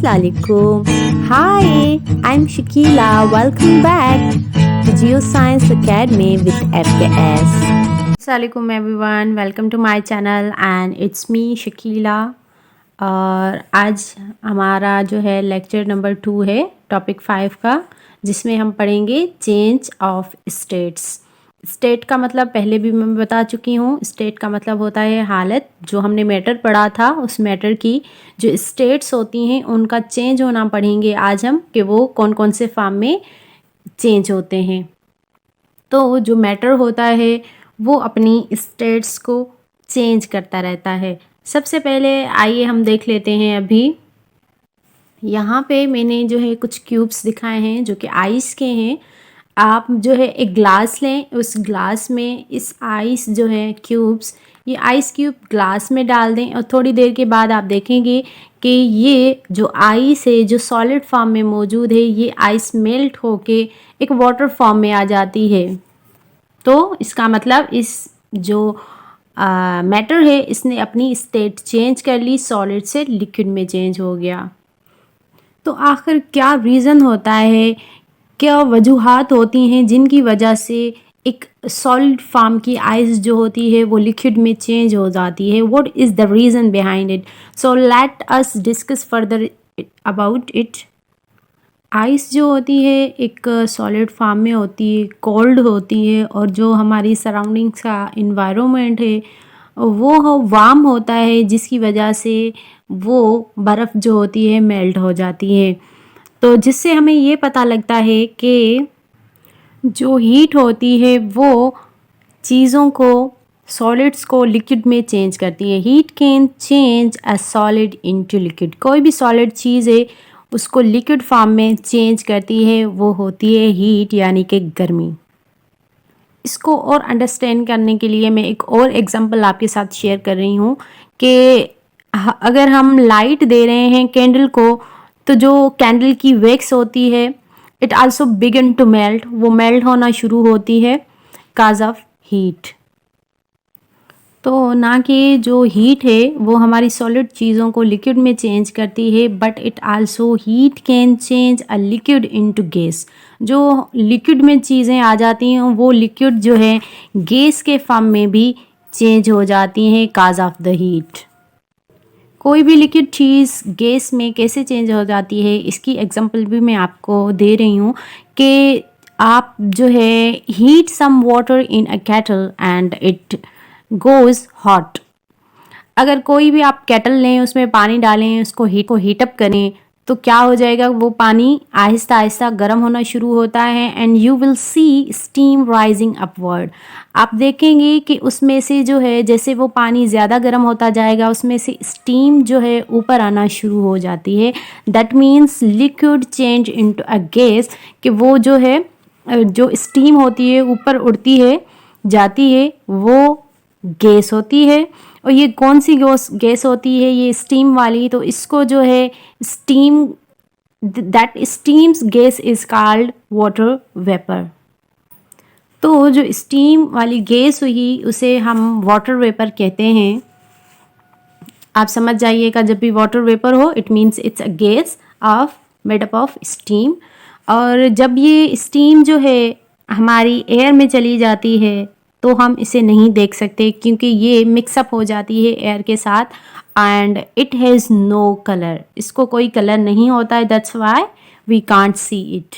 Assalamualaikum. Hi, I'm Shakila. Welcome back to Geoscience Academy with FKS. Assalamualaikum everyone. Welcome to my channel and it's me Shakila. और आज हमारा जो है lecture number 2 है topic 5 का, जिसमें हम पढ़ेंगे चेंज ऑफ स्टेट्स। स्टेट का मतलब पहले भी मैं बता चुकी हूँ। स्टेट का मतलब होता है हालत। जो हमने मैटर पढ़ा था उस मैटर की जो स्टेट्स होती हैं उनका चेंज होना पढ़ेंगे आज हम, कि वो कौन कौन से फॉर्म में चेंज होते हैं। तो जो मैटर होता है वो अपनी स्टेट्स को चेंज करता रहता है। सबसे पहले आइए हम देख लेते हैं। अभी यहाँ पे मैंने जो है कुछ क्यूब्स दिखाए हैं जो कि आइस के हैं। आप जो है एक ग्लास लें, उस ग्लास में इस आइस जो है क्यूब्स, ये आइस क्यूब ग्लास में डाल दें और थोड़ी देर के बाद आप देखेंगे कि ये जो आइस है जो सॉलिड फॉर्म में मौजूद है, ये आइस मेल्ट होके एक वाटर फॉर्म में आ जाती है। तो इसका मतलब इस जो मैटर है इसने अपनी स्टेट चेंज कर ली, सॉलिड से लिक्विड में चेंज हो गया। तो आखिर क्या रीज़न होता है, क्या वजूहात होती हैं जिनकी वजह से एक सॉलिड फॉर्म की आइस जो होती है वो लिक्विड में चेंज हो जाती है? What is the reason behind it? So let us discuss further about it. Ice जो होती है एक सॉलिड फॉर्म में होती है, कोल्ड होती है, और जो हमारी सराउंडिंग्स का इन्वायरमेंट है वो वार्म होता है, जिसकी वजह से वो बर्फ़ जो होती है मेल्ट हो जाती है। तो जिससे हमें ये पता लगता है कि जो हीट होती है वो चीज़ों को, सॉलिड्स को लिक्विड में चेंज करती है। Heat can change a solid into liquid. कोई भी सॉलिड चीज़ है उसको लिक्विड फॉर्म में चेंज करती है, वो होती है हीट, यानी कि गर्मी। इसको और अंडरस्टैंड करने के लिए मैं एक और एग्जांपल आपके साथ शेयर कर रही हूँ कि अगर हम लाइट दे रहे हैं कैंडल को, तो जो कैंडल की वैक्स होती है it also begin to melt, वो मेल्ट होना शुरू होती है काज ऑफ हीट। तो ना कि जो हीट है वो हमारी सॉलिड चीज़ों को लिक्विड में चेंज करती है, but it also heat can change a liquid into gas. जो लिक्विड में चीज़ें आ जाती हैं वो लिक्विड जो है गैस के फॉर्म में भी चेंज हो जाती हैं काज ऑफ द हीट। कोई भी लिक्विड चीज़ गैस में कैसे चेंज हो जाती है इसकी एग्जांपल भी मैं आपको दे रही हूँ कि आप जो है heat some water in a kettle and it goes hot. अगर कोई भी आप केटल लें, उसमें पानी डालें, उसको हीटअप करें, तो क्या हो जाएगा, वो पानी आहिस्ता आहिस्ता गर्म होना शुरू होता है and you will see steam rising upward. आप देखेंगे कि उसमें से जो है जैसे वो पानी ज़्यादा गर्म होता जाएगा उसमें से स्टीम जो है ऊपर आना शुरू हो जाती है। That means liquid change into a gas, कि वो जो है जो स्टीम होती है ऊपर उड़ती है जाती है वो गैस होती है। और ये कौन सी गैस होती है, ये स्टीम वाली। तो इसको जो है steam, that stems gas is called water vapour. तो जो स्टीम वाली गैस हुई उसे हम वाटर वेपर कहते हैं। आप समझ जाइएगा, जब भी वाटर वेपर हो it means it's a gas off made up of steam. और जब ये स्टीम जो है हमारी एयर में चली जाती है तो हम इसे नहीं देख सकते, क्योंकि ये मिक्सअप हो जाती है एयर के साथ and it has no colour. इसको कोई कलर नहीं होता है, that's why we can't see it.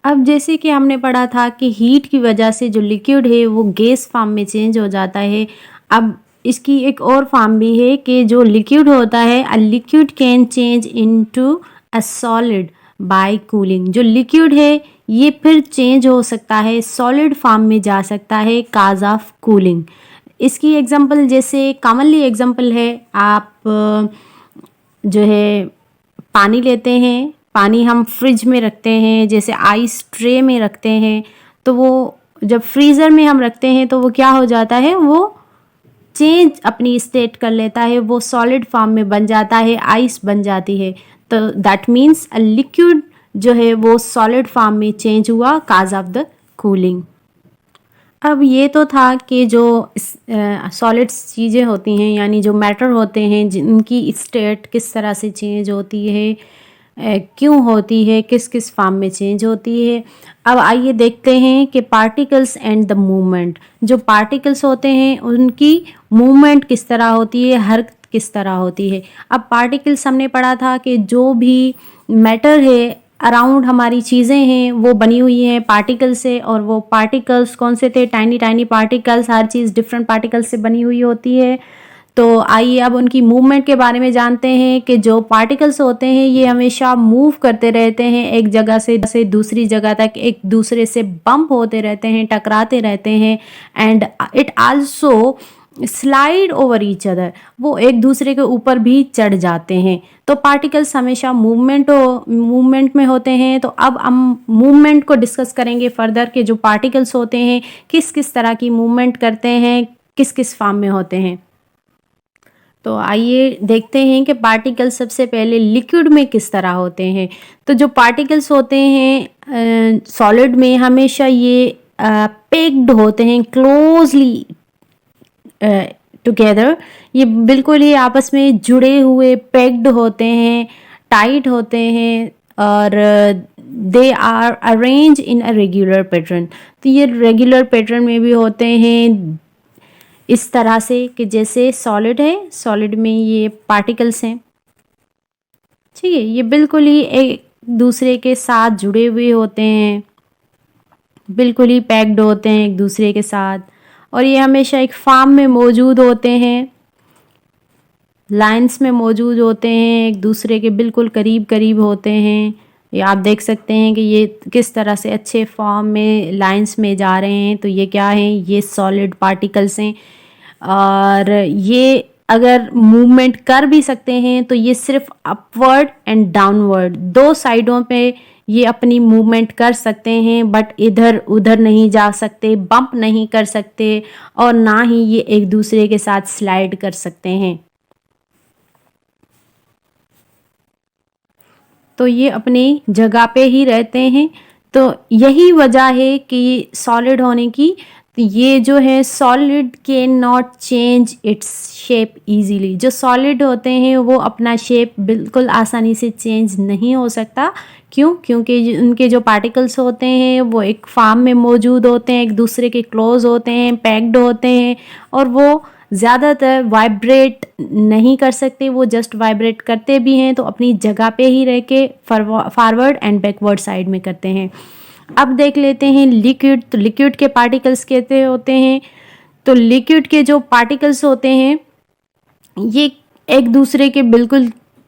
अब जैसे कि हमने पढ़ा था कि हीट की वजह से जो लिक्विड है वो गैस फॉर्म में चेंज हो जाता है। अब इसकी एक और फॉर्म भी है कि जो लिक्विड होता है, a liquid can change into a solid bye cooling. जो लिक्विड है ये फिर चेंज हो सकता है, सॉलिड फॉर्म में जा सकता है काज ऑफ कूलिंग। इसकी एग्जांपल जैसे कॉमनली एग्जांपल है, आप जो है पानी लेते हैं, पानी हम फ्रिज में रखते हैं, जैसे आइस ट्रे में रखते हैं, तो वो जब फ्रीज़र में हम रखते हैं तो वो क्या हो जाता है, वो चेंज अपनी स्टेट कर लेता है, वो सॉलिड फॉर्म में बन जाता है, आइस बन जाती है। तो दैट मीन्स अ लिक्विड जो है वो सॉलिड फॉर्म में चेंज हुआ काज ऑफ द कूलिंग। अब ये तो था कि जो सॉलिड्स चीज़ें होती हैं, यानी जो मैटर होते हैं, जिनकी स्टेट किस तरह से चेंज होती है, क्यों होती है, किस किस फॉर्म में चेंज होती है। अब आइए देखते हैं कि पार्टिकल्स एंड द मूवमेंट। जो पार्टिकल्स होते हैं उनकी मूवमेंट किस तरह होती है, हरकत किस तरह होती है। अब पार्टिकल्स हमने पढ़ा था कि जो भी मैटर है, अराउंड हमारी चीज़ें हैं, वो बनी हुई हैं पार्टिकल से, और वो पार्टिकल्स कौन से थे, टाइनी टाइनी पार्टिकल्स। हर चीज़ डिफरेंट पार्टिकल्स से बनी हुई होती है। तो आइए अब उनकी मूवमेंट के बारे में जानते हैं कि जो पार्टिकल्स होते हैं ये हमेशा मूव करते रहते हैं, एक जगह से दूसरी जगह तक एक दूसरे से बम्प होते रहते हैं, टकराते रहते हैं। And it also slide over each other, वो एक दूसरे के ऊपर भी चढ़ जाते हैं। तो पार्टिकल्स हमेशा मूवमेंट में होते हैं। तो अब हम मूवमेंट को डिस्कस करेंगे फर्दर कि जो पार्टिकल्स होते हैं किस किस तरह की मूवमेंट करते हैं, किस किस फॉर्म में होते हैं। तो आइए देखते हैं कि पार्टिकल्स सबसे पहले लिक्विड में किस तरह होते हैं। तो जो पार्टिकल्स होते हैं सॉलिड में, हमेशा ये पेक्ड होते हैं, क्लोजली टुगेदर। ये बिल्कुल ही आपस में जुड़े हुए पेक्ड होते हैं, टाइट होते हैं, और they are arrange in a regular pattern. तो ये रेगुलर पैटर्न में भी होते हैं इस तरह से कि जैसे सॉलिड है, सॉलिड में ये पार्टिकल्स हैं, ठीक है। ये बिल्कुल ही एक दूसरे के साथ जुड़े हुए होते हैं, बिल्कुल ही पैक्ड होते हैं एक दूसरे के साथ, और ये हमेशा एक फॉर्म में मौजूद होते हैं, लाइंस में मौजूद होते हैं, एक दूसरे के बिल्कुल करीब करीब होते हैं। ये आप देख सकते हैं कि ये किस तरह से अच्छे फॉर्म में लाइंस में जा रहे हैं। तो ये क्या है, ये सॉलिड पार्टिकल्स हैं। और ये अगर मूवमेंट कर भी सकते हैं तो ये सिर्फ अपवर्ड एंड डाउनवर्ड, दो साइडों पे ये अपनी मूवमेंट कर सकते हैं, बट इधर उधर नहीं जा सकते, बम्प नहीं कर सकते, और ना ही ये एक दूसरे के साथ स्लाइड कर सकते हैं। तो ये अपनी जगह पे ही रहते हैं। तो यही वजह है कि सॉलिड होने की। तो ये जो है solid can not change its shape easily. जो सॉलिड होते हैं वो अपना शेप बिल्कुल आसानी से चेंज नहीं हो सकता। क्यों? क्योंकि उनके जो पार्टिकल्स होते हैं वो एक फॉर्म में मौजूद होते हैं, एक दूसरे के क्लोज होते हैं, पैक्ड होते हैं, और वो ज़्यादातर वाइब्रेट नहीं कर सकते। वो जस्ट वाइब्रेट करते भी हैं तो अपनी जगह पे ही रह के फॉरवर्ड एंड बैकवर्ड साइड में करते हैं। अब देख लेते हैं लिक्विड। तो लिक्विड के पार्टिकल्स कैसे होते हैं। तो लिक्विड के जो पार्टिकल्स होते हैं ये एक दूसरे के बिल्कुल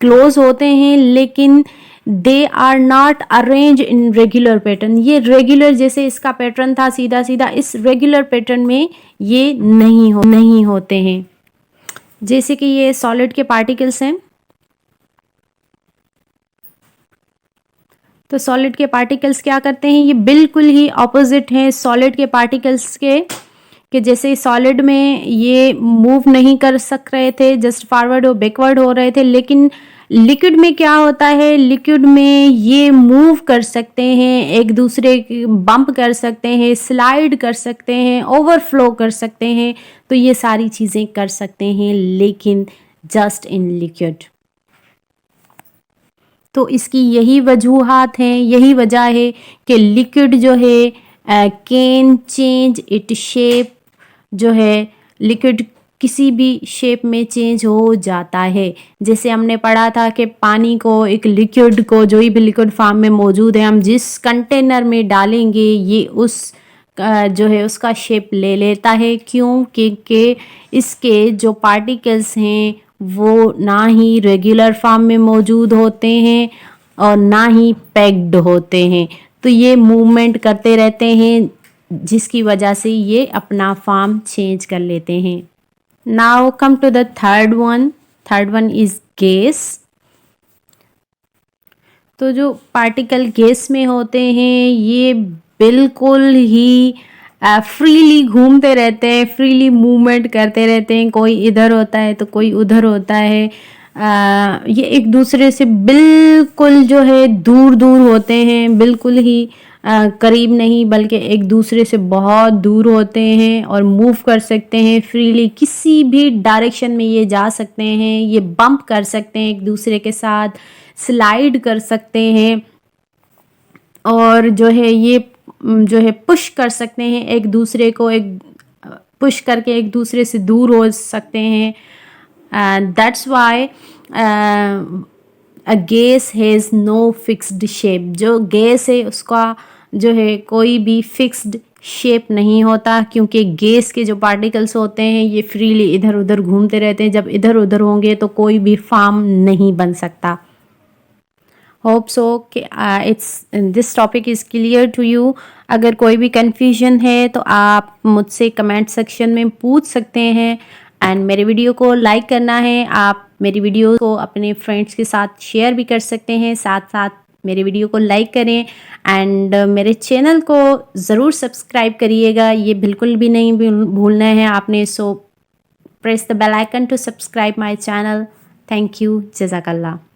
क्लोज होते हैं, लेकिन they are not arrange in regular pattern. ये रेगुलर जैसे इसका पैटर्न था सीधा सीधा, इस रेगुलर पैटर्न में ये नहीं होते हैं। जैसे कि ये सॉलिड के पार्टिकल्स हैं। तो सॉलिड के पार्टिकल्स क्या करते हैं, ये बिल्कुल ही ऑपोजिट हैं सॉलिड के पार्टिकल्स के, कि जैसे सॉलिड में ये मूव नहीं कर सक रहे थे, जस्ट फॉरवर्ड और बैकवर्ड हो रहे थे। लेकिन लिक्विड में क्या होता है, लिक्विड में ये मूव कर सकते हैं, एक दूसरे बम्प कर सकते हैं, स्लाइड कर सकते हैं, ओवरफ्लो कर सकते हैं। तो ये सारी चीज़ें कर सकते हैं, लेकिन जस्ट इन लिक्विड। तो इसकी यही वजूहात हैं, यही वजह है कि लिक्विड जो है कैन चेंज इट शेप। जो है लिक्विड किसी भी शेप में चेंज हो जाता है। जैसे हमने पढ़ा था कि पानी को, एक लिक्विड को, जो भी लिक्विड फॉर्म में मौजूद है, हम जिस कंटेनर में डालेंगे ये उस जो है उसका शेप ले लेता है। क्यों? क्योंकि इसके जो पार्टिकल्स हैं वो ना ही रेगुलर फॉर्म में मौजूद होते हैं और ना ही पैक्ड होते हैं। तो ये मूवमेंट करते रहते हैं, जिसकी वजह से ये अपना फॉर्म चेंज कर लेते हैं। Now come to the third one is gas. तो जो पार्टिकल गैस में होते हैं ये बिल्कुल ही फ्रीली घूमते रहते हैं, फ्रीली मूवमेंट करते रहते हैं। कोई इधर होता है तो कोई उधर होता है। ये एक दूसरे से बिल्कुल जो है दूर दूर होते हैं, बिल्कुल ही करीब नहीं बल्कि एक दूसरे से बहुत दूर होते हैं और मूव कर सकते हैं फ्रीली, किसी भी डायरेक्शन में ये जा सकते हैं, ये बम्प कर सकते हैं एक दूसरे के साथ, स्लाइड कर सकते हैं और जो है ये जो है पुश कर सकते हैं एक दूसरे को, एक पुश करके एक दूसरे से दूर हो सकते हैं। And that's why a gas has no fixed shape. जो गैस है उसका जो है कोई भी फिक्स्ड शेप नहीं होता, क्योंकि गैस के जो पार्टिकल्स होते हैं ये फ्रीली इधर उधर घूमते रहते हैं। जब इधर उधर होंगे तो कोई भी फॉर्म नहीं बन सकता। होप सो कि it's this topic is clear to you. अगर कोई भी कन्फ्यूजन है तो आप मुझसे कमेंट सेक्शन में पूछ सकते हैं। एंड मेरे वीडियो को लाइक करना है, आप मेरी वीडियो को अपने फ्रेंड्स के साथ शेयर भी कर सकते हैं, साथ साथ मेरे वीडियो को लाइक करें एंड मेरे चैनल को ज़रूर सब्सक्राइब करिएगा, ये बिल्कुल भी नहीं भूलना है आपने। So press the bell icon to subscribe my channel. Thank you, जज़ाकल्लाह।